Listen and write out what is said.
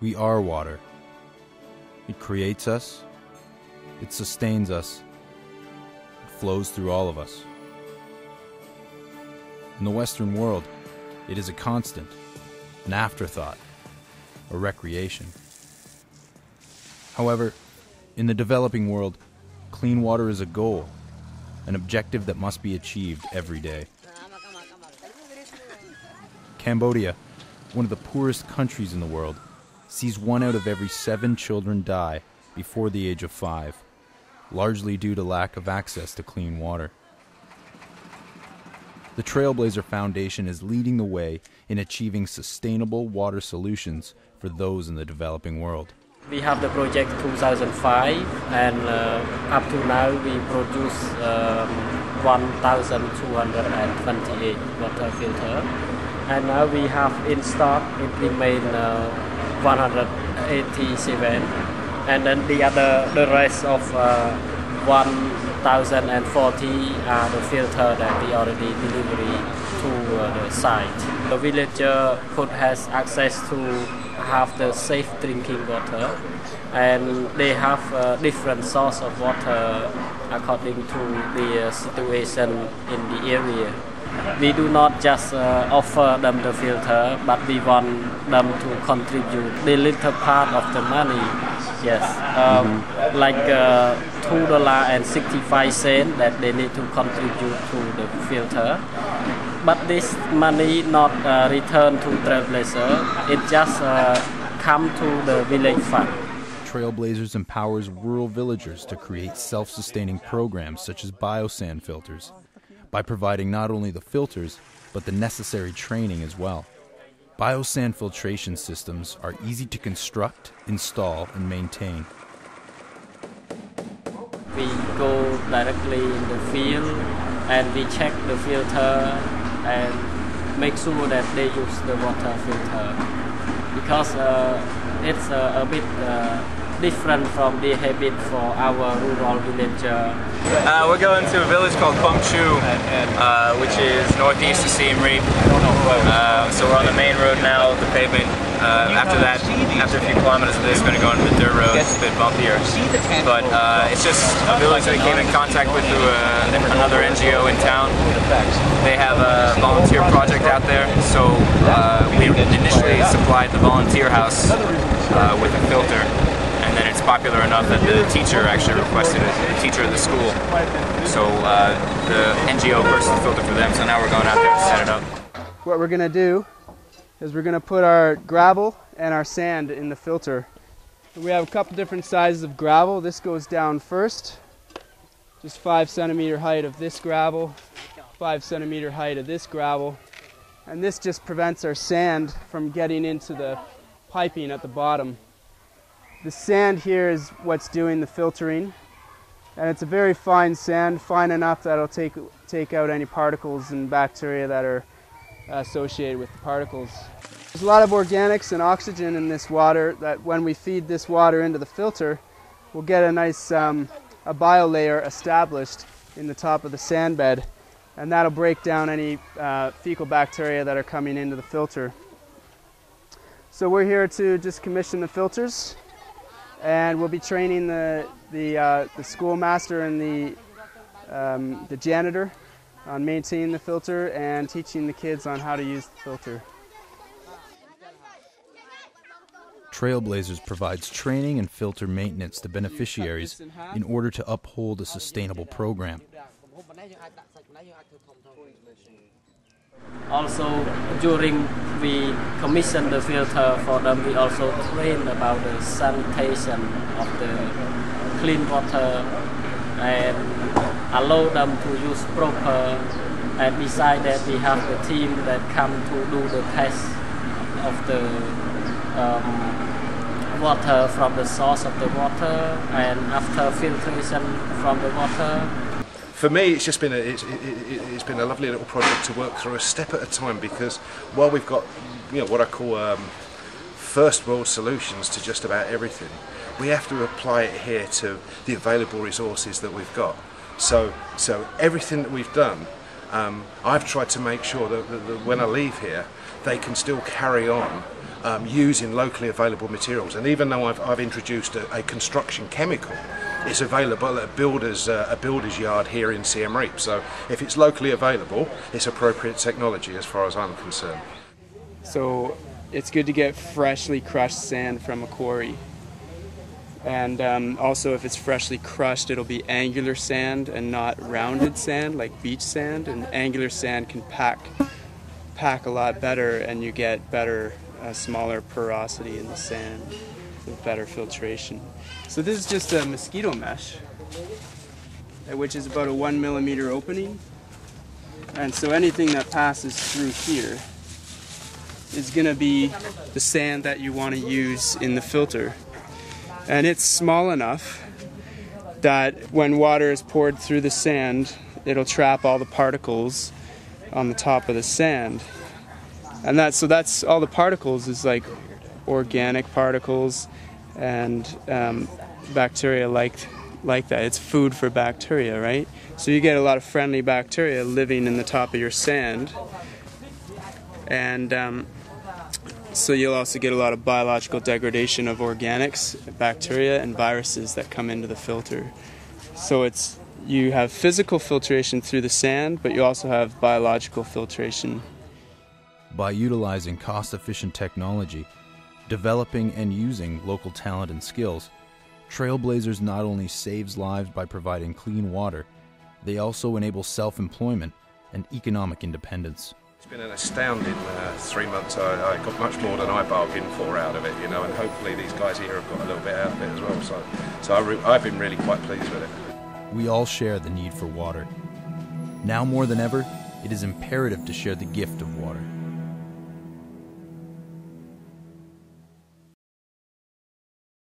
We are water. It creates us, it sustains us, it flows through all of us. In the Western world, it is a constant, an afterthought, a recreation. However, in the developing world, clean water is a goal, an objective that must be achieved every day. Cambodia, one of the poorest countries in the world, sees 1 out of every 7 children die before the age of 5, largely due to lack of access to clean water. The Trailblazer Foundation is leading the way in achieving sustainable water solutions for those in the developing world. We have the project 2005, and up to now we produce 1,228 water filters. And now we have in stock, it remains 187, and then the rest of 1,040 are the filter that we already delivery to the site. The villager has access to have the safe drinking water, and they have different source of water according to the situation in the area. We do not just offer them the filter, but we want them to contribute the little part of the money. Yes, like $2.65 that they need to contribute to the filter. But this money not return to Trailblazer. It just come to the village fund. Trailblazers empowers rural villagers to create self-sustaining programs such as biosand filters, by providing not only the filters, but the necessary training as well. Biosand filtration systems are easy to construct, install, and maintain. We go directly in the field and we check the filter and make sure that they use the water filter, because it's a bit different from the habit for our rural villager. We're going to a village called Quang Chu, which is northeast of Siem Reap. So we're on the main road now, the pavement. After that, after a few kilometers of this, we're going to go into the dirt road. It's a bit bumpier. But it's just a village that I came in contact with through another NGO in town. They have a volunteer project out there, so we initially supplied the volunteer house with a filter. And then it's popular enough that the teacher actually requested it, the teacher of the school. So the NGO purchased the filter for them, so now we're going out there to set it up. What we're going to do is we're going to put our gravel and our sand in the filter. We have a couple different sizes of gravel. This goes down first, just 5 centimeter height of this gravel, 5 centimeter height of this gravel. And this just prevents our sand from getting into the piping at the bottom. The sand here is what's doing the filtering, and it's a very fine sand, fine enough that it'll take out any particles and bacteria that are associated with the particles. There's a lot of organics and oxygen in this water that when we feed this water into the filter, we'll get a nice a biolayer established in the top of the sand bed, and that'll break down any fecal bacteria that are coming into the filter. So we're here to just commission the filters, and we'll be training the schoolmaster and the janitor on maintaining the filter and teaching the kids on how to use the filter. Trailblazers provides training and filter maintenance to beneficiaries in order to uphold a sustainable program. Also, during we commission the filter for them, we also train about the sanitation of the clean water and allow them to use proper. And beside that, we have the team that come to do the test of the water from the source of the water and after filtration from the water. For me, it's just been it's been a lovely little project to work through a step at a time, because while we've got what I call first world solutions to just about everything, we have to apply it here to the available resources that we've got. So everything that we've done, I've tried to make sure that when I leave here, they can still carry on using locally available materials. And even though I've introduced a construction chemical, it's available at a builder's yard here in Siem Reap. So if it's locally available, it's appropriate technology as far as I'm concerned. So it's good to get freshly crushed sand from a quarry. And also, if it's freshly crushed, it'll be angular sand and not rounded sand like beach sand. And angular sand can pack a lot better, and you get better, smaller porosity in the sand with better filtration. So this is just a mosquito mesh, which is about a 1 millimeter opening. And so anything that passes through here is going to be the sand that you want to use in the filter. And it's small enough that when water is poured through the sand, it'll trap all the particles on the top of the sand. And that's all the particles is like organic particles, and bacteria like that. It's food for bacteria, right? So you get a lot of friendly bacteria living in the top of your sand. And so you'll also get a lot of biological degradation of organics, bacteria, and viruses that come into the filter. So you have physical filtration through the sand, but you also have biological filtration. By utilizing cost-efficient technology, developing and using local talent and skills, Trailblazers not only saves lives by providing clean water, they also enable self-employment and economic independence. It's been an astounding 3 months. I got much more than I bargained for out of it, you know, and hopefully these guys here have got a little bit out of it as well. So I've been really quite pleased with it. We all share the need for water. Now more than ever, it is imperative to share the gift of water.